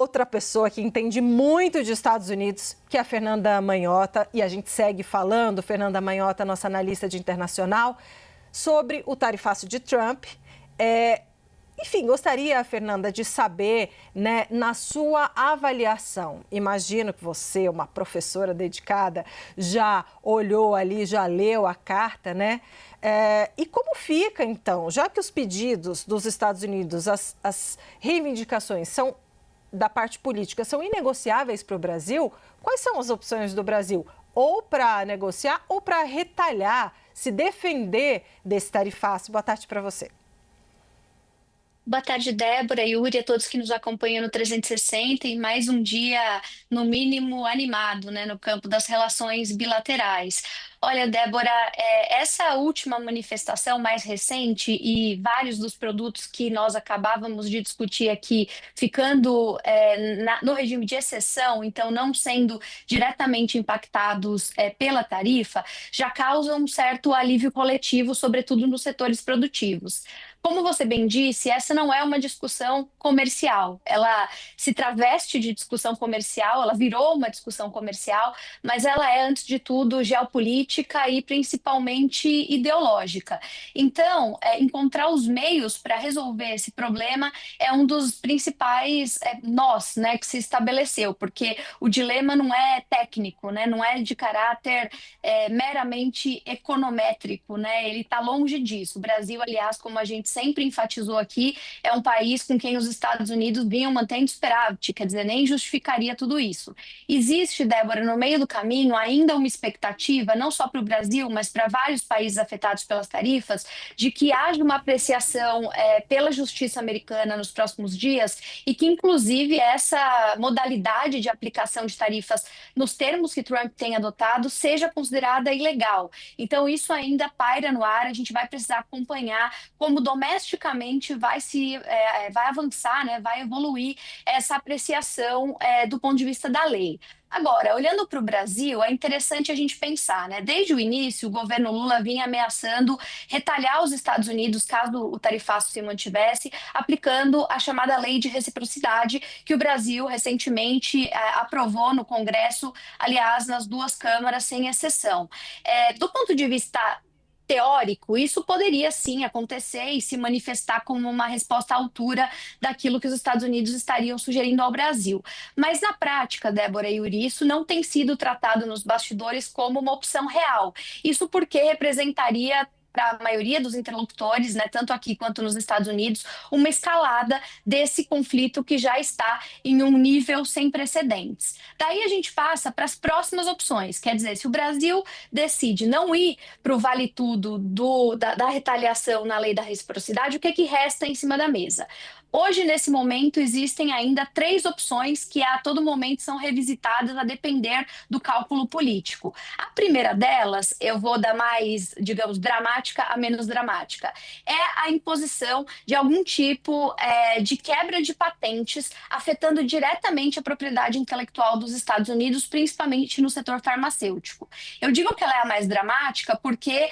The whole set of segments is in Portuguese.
outra pessoa que entende muito de Estados Unidos, que é a Fernanda Manhota, e a gente segue falando, Fernanda Manhota, nossa analista de internacional, sobre o tarifaço de Trump. Enfim, gostaria, Fernanda, de saber, né, na sua avaliação, imagino que você, uma professora dedicada, já olhou ali, já leu a carta, né? E como fica, então, já que os pedidos dos Estados Unidos, as reivindicações são da parte política são inegociáveis para o Brasil, quais são as opções do Brasil? Ou para negociar ou para retalhar, se defender desse tarifaço? Boa tarde para você. Boa tarde, Débora, Yuri, a todos que nos acompanham no 360 e mais um dia, no mínimo, animado, né, no campo das relações bilaterais. Olha, Débora, essa última manifestação mais recente e vários dos produtos que nós acabávamos de discutir aqui, ficando no regime de exceção, então não sendo diretamente impactados pela tarifa, já causam um certo alívio coletivo, sobretudo nos setores produtivos. Como você bem disse, essa não é uma discussão comercial. Ela se traveste de discussão comercial, ela virou uma discussão comercial, mas ela é, antes de tudo, geopolítica e principalmente ideológica. Então, encontrar os meios para resolver esse problema é um dos principais nós, né, que se estabeleceu, porque o dilema não é técnico, né, não é de caráter meramente econométrico, né, ele está longe disso. O Brasil, aliás, como a gente sempre enfatizou aqui, é um país com quem os Estados Unidos vinham mantendo superávit, quer dizer, nem justificaria tudo isso. Existe, Débora, no meio do caminho, ainda uma expectativa, não só para o Brasil, mas para vários países afetados pelas tarifas, de que haja uma apreciação pela justiça americana nos próximos dias e que, inclusive, essa modalidade de aplicação de tarifas nos termos que Trump tem adotado seja considerada ilegal. Então, isso ainda paira no ar, a gente vai precisar acompanhar como domesticamente vai avançar, né, vai evoluir essa apreciação do ponto de vista da lei. Agora, olhando para o Brasil, é interessante a gente pensar, né? Desde o início, o governo Lula vinha ameaçando retalhar os Estados Unidos caso o tarifaço se mantivesse, aplicando a chamada lei de reciprocidade, que o Brasil recentemente aprovou no Congresso, aliás, nas duas câmaras, sem exceção. Do ponto de vista teórico, isso poderia sim acontecer e se manifestar como uma resposta à altura daquilo que os Estados Unidos estariam sugerindo ao Brasil. Mas na prática, Débora e Yuri, isso não tem sido tratado nos bastidores como uma opção real. Isso porque representaria para a maioria dos interlocutores, né, tanto aqui quanto nos Estados Unidos, uma escalada desse conflito que já está em um nível sem precedentes. Daí a gente passa para as próximas opções, quer dizer, se o Brasil decide não ir para o vale tudo da retaliação na lei da reciprocidade, o que resta em cima da mesa? Hoje, nesse momento, existem ainda 3 opções que a todo momento são revisitadas a depender do cálculo político. A primeira delas, eu vou da mais, digamos, dramática a menos dramática, é a imposição de algum tipo de quebra de patentes afetando diretamente a propriedade intelectual dos Estados Unidos, principalmente no setor farmacêutico. Eu digo que ela é a mais dramática porque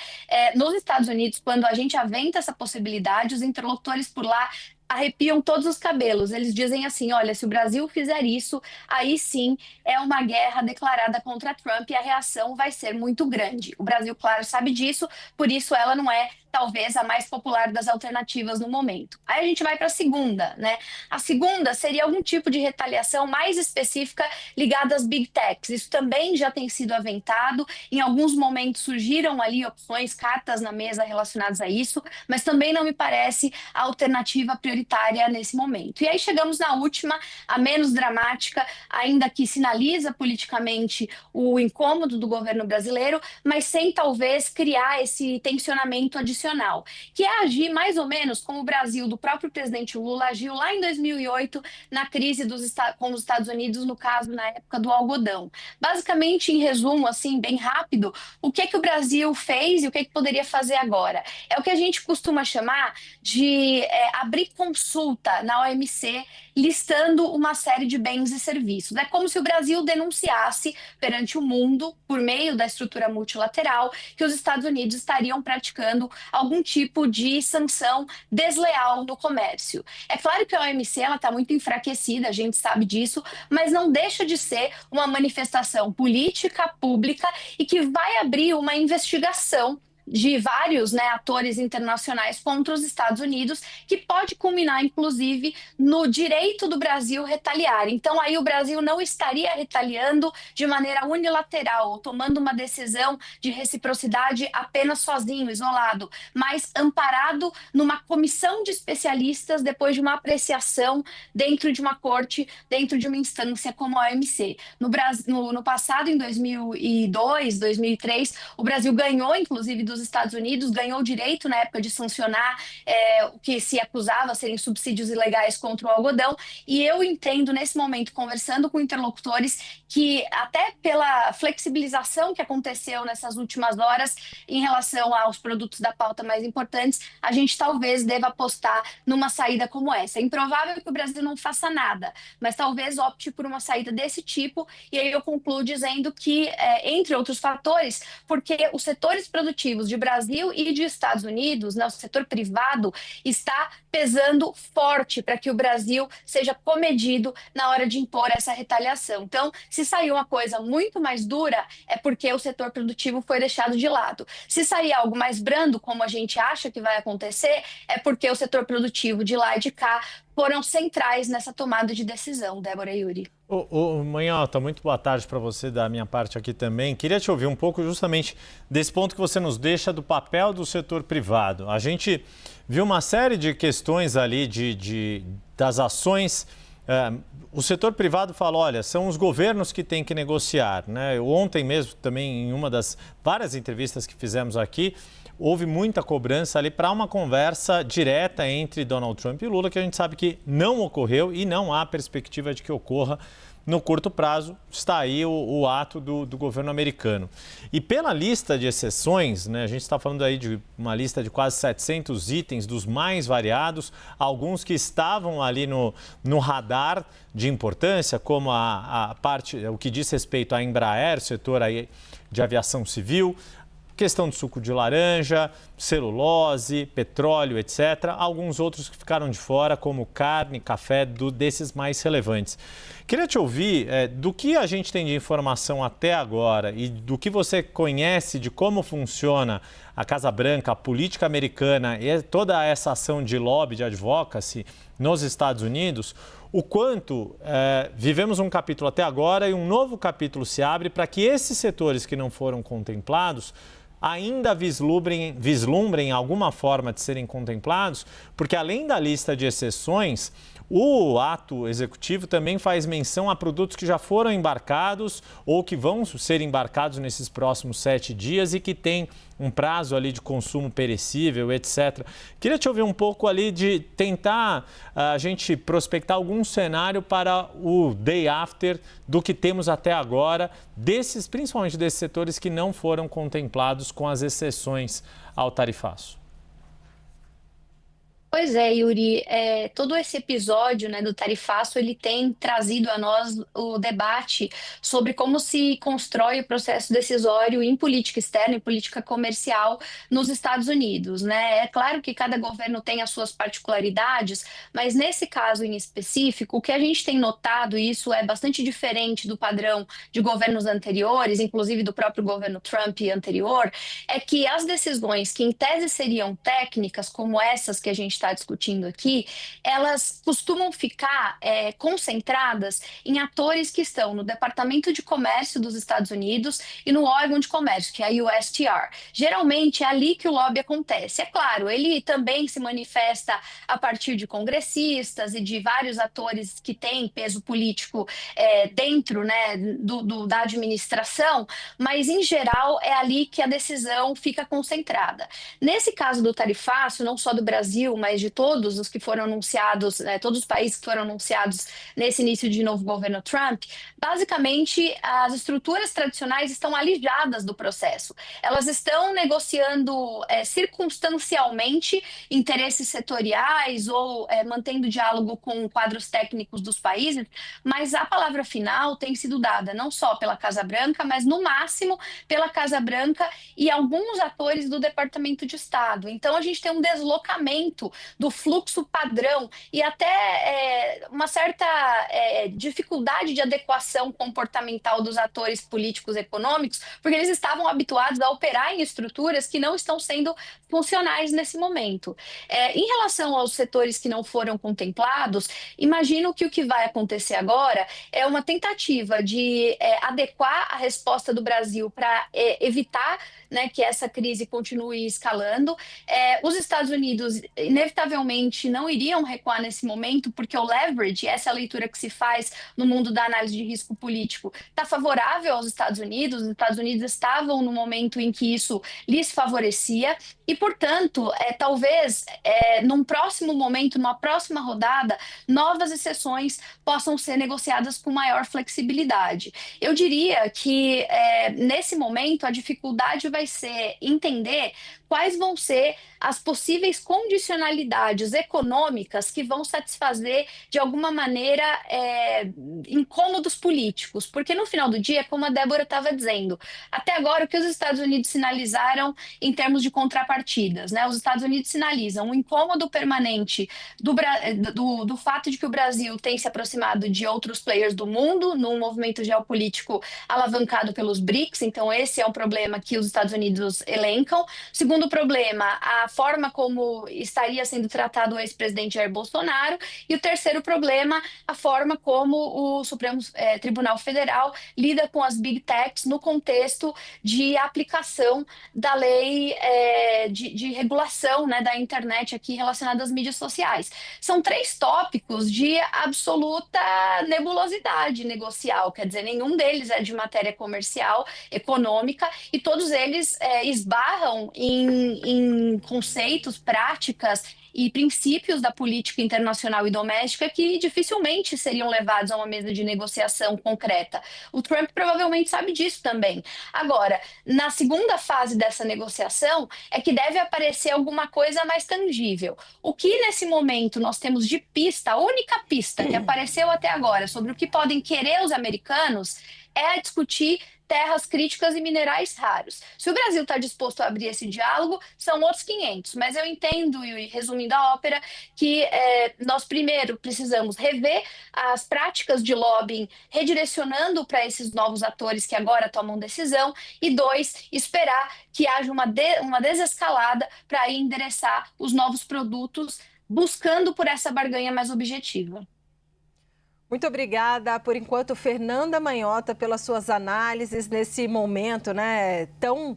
nos Estados Unidos, quando a gente aventa essa possibilidade, os interlocutores por lá arrepiam todos os cabelos. Eles dizem assim, olha, se o Brasil fizer isso, aí sim é uma guerra declarada contra Trump e a reação vai ser muito grande. O Brasil, claro, sabe disso, por isso ela não é talvez a mais popular das alternativas no momento. Aí a gente vai para a segunda, né? A segunda seria algum tipo de retaliação mais específica ligada às big techs. Isso também já tem sido aventado. Em alguns momentos surgiram ali opções, cartas na mesa relacionadas a isso, mas também não me parece a alternativa prioritária nesse momento. E aí chegamos na última, a menos dramática, ainda que sinaliza politicamente o incômodo do governo brasileiro, mas sem talvez criar esse tensionamento adicional, que é agir mais ou menos como o Brasil, do próprio presidente Lula, agiu lá em 2008 na crise com os Estados Unidos, no caso, na época do algodão. Basicamente, em resumo, assim, bem rápido, o que o Brasil fez e o que poderia fazer agora? É o que a gente costuma chamar de abrir consulta na OMC, listando uma série de bens e serviços. É como se o Brasil denunciasse perante o mundo, por meio da estrutura multilateral, que os Estados Unidos estariam praticando algum tipo de sanção desleal no comércio. É claro que a OMC está muito enfraquecida, a gente sabe disso, mas não deixa de ser uma manifestação política pública e que vai abrir uma investigação de vários, né, atores internacionais contra os Estados Unidos, que pode culminar, inclusive, no direito do Brasil retaliar. Então, aí o Brasil não estaria retaliando de maneira unilateral, ou tomando uma decisão de reciprocidade apenas sozinho, isolado, mas amparado numa comissão de especialistas depois de uma apreciação dentro de uma corte, dentro de uma instância como a OMC. No passado, em 2002, 2003, o Brasil ganhou, inclusive, dos Estados Unidos, ganhou o direito na época de sancionar o que se acusava serem subsídios ilegais contra o algodão, e eu entendo nesse momento, conversando com interlocutores, que até pela flexibilização que aconteceu nessas últimas horas em relação aos produtos da pauta mais importantes, a gente talvez deva apostar numa saída como essa. É improvável que o Brasil não faça nada, mas talvez opte por uma saída desse tipo, e aí eu concluo dizendo que, entre outros fatores, porque os setores produtivos de Brasil e de Estados Unidos, né, o setor privado, está pesando forte para que o Brasil seja comedido na hora de impor essa retaliação. Então, se sair uma coisa muito mais dura, é porque o setor produtivo foi deixado de lado. Se sair algo mais brando, como a gente acha que vai acontecer, é porque o setor produtivo de lá e de cá foram centrais nessa tomada de decisão, Débora e Yuri. Manhota, muito boa tarde para você da minha parte aqui também. Queria te ouvir um pouco justamente desse ponto que você nos deixa do papel do setor privado. A gente viu uma série de questões ali das ações. O setor privado fala, olha, são os governos que têm que negociar, né? Ontem mesmo, também em uma das várias entrevistas que fizemos aqui, houve muita cobrança ali para uma conversa direta entre Donald Trump e Lula, que a gente sabe que não ocorreu e não há perspectiva de que ocorra no curto prazo. Está aí o ato do governo americano. E pela lista de exceções, né, a gente está falando aí de uma lista de quase 700 itens, dos mais variados, alguns que estavam ali no radar de importância, como a parte, o que diz respeito à Embraer, setor aí de aviação civil, questão de suco de laranja, celulose, petróleo, etc. Alguns outros que ficaram de fora, como carne, café, desses mais relevantes. Queria te ouvir do que a gente tem de informação até agora e do que você conhece de como funciona a Casa Branca, a política americana e toda essa ação de lobby, de advocacy nos Estados Unidos, o quanto vivemos um capítulo até agora e um novo capítulo se abre para que esses setores que não foram contemplados ainda vislumbrem alguma forma de serem contemplados, porque além da lista de exceções, o ato executivo também faz menção a produtos que já foram embarcados ou que vão ser embarcados nesses próximos 7 dias e que tem um prazo ali de consumo perecível, etc. Queria te ouvir um pouco ali de tentar a gente prospectar algum cenário para o day after do que temos até agora, principalmente desses setores que não foram contemplados com as exceções ao tarifaço. Pois é, Yuri, todo esse episódio, né, do tarifaço, ele tem trazido a nós o debate sobre como se constrói o processo decisório em política externa e política comercial nos Estados Unidos, né? É claro que cada governo tem as suas particularidades, mas nesse caso em específico, o que a gente tem notado, e isso é bastante diferente do padrão de governos anteriores, inclusive do próprio governo Trump anterior, é que as decisões que em tese seriam técnicas, como essas que a gente está discutindo aqui, elas costumam ficar concentradas em atores que estão no Departamento de Comércio dos Estados Unidos e no órgão de comércio, que é a USTR. Geralmente é ali que o lobby acontece. É claro, ele também se manifesta a partir de congressistas e de vários atores que têm peso político dentro, né, da administração, mas em geral é ali que a decisão fica concentrada. Nesse caso do tarifaço, não só do Brasil, mas mas de todos os que foram anunciados, todos os países que foram anunciados nesse início de novo governo Trump, basicamente as estruturas tradicionais estão alijadas do processo. Elas estão negociando circunstancialmente interesses setoriais ou mantendo diálogo com quadros técnicos dos países, mas a palavra final tem sido dada não só pela Casa Branca, mas no máximo pela Casa Branca e alguns atores do Departamento de Estado. Então a gente tem um deslocamento do fluxo padrão e até uma certa dificuldade de adequação comportamental dos atores políticos e econômicos, porque eles estavam habituados a operar em estruturas que não estão sendo funcionais nesse momento. Em relação aos setores que não foram contemplados, imagino que o que vai acontecer agora é uma tentativa de adequar a resposta do Brasil para evitar, né, que essa crise continue escalando. Os Estados Unidos, inevitavelmente, não iriam recuar nesse momento, porque o leverage, essa é a leitura que se faz no mundo da análise de risco político, está favorável aos Estados Unidos. Os Estados Unidos estavam no momento em que isso lhes favorecia e, portanto, talvez num próximo momento, numa próxima rodada, novas exceções possam ser negociadas com maior flexibilidade. Eu diria que, nesse momento, a dificuldade vai ser entender quais vão ser as possíveis condicionalidades econômicas que vão satisfazer, de alguma maneira, incômodos políticos. Porque, no final do dia, como a Débora estava dizendo, até agora, o que os Estados Unidos sinalizaram em termos de contrapartidas, né? Os Estados Unidos sinalizam um incômodo permanente do fato de que o Brasil tem se aproximado de outros players do mundo, num movimento geopolítico alavancado pelos BRICS. Então, esse é um problema que os Estados Unidos elencam. Segundo problema, a forma como estaria sendo tratado o ex-presidente Jair Bolsonaro. E o terceiro problema, a forma como o Supremo Tribunal Federal lida com as Big Techs no contexto de aplicação da lei de regulação, né, da internet aqui relacionada às mídias sociais. São 3 tópicos de absoluta nebulosidade negocial, quer dizer, nenhum deles é de matéria comercial, econômica, e todos eles esbarram em conceitos, práticas e princípios da política internacional e doméstica que dificilmente seriam levados a uma mesa de negociação concreta. O Trump provavelmente sabe disso também. Agora, na segunda fase dessa negociação é que deve aparecer alguma coisa mais tangível. O que nesse momento nós temos de pista, a única pista que apareceu até agora sobre o que podem querer os americanos é discutir terras críticas e minerais raros. Se o Brasil está disposto a abrir esse diálogo, são outros 500. Mas eu entendo, e resumindo a ópera, que nós primeiro precisamos rever as práticas de lobbying, redirecionando para esses novos atores que agora tomam decisão, e 2, esperar que haja uma desescalada para aí endereçar os novos produtos, buscando por essa barganha mais objetiva. Muito obrigada, por enquanto, Fernanda Manhota, pelas suas análises nesse momento, né, tão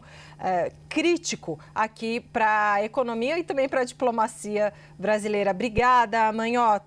crítico aqui para a economia e também para a diplomacia brasileira. Obrigada, Manhota.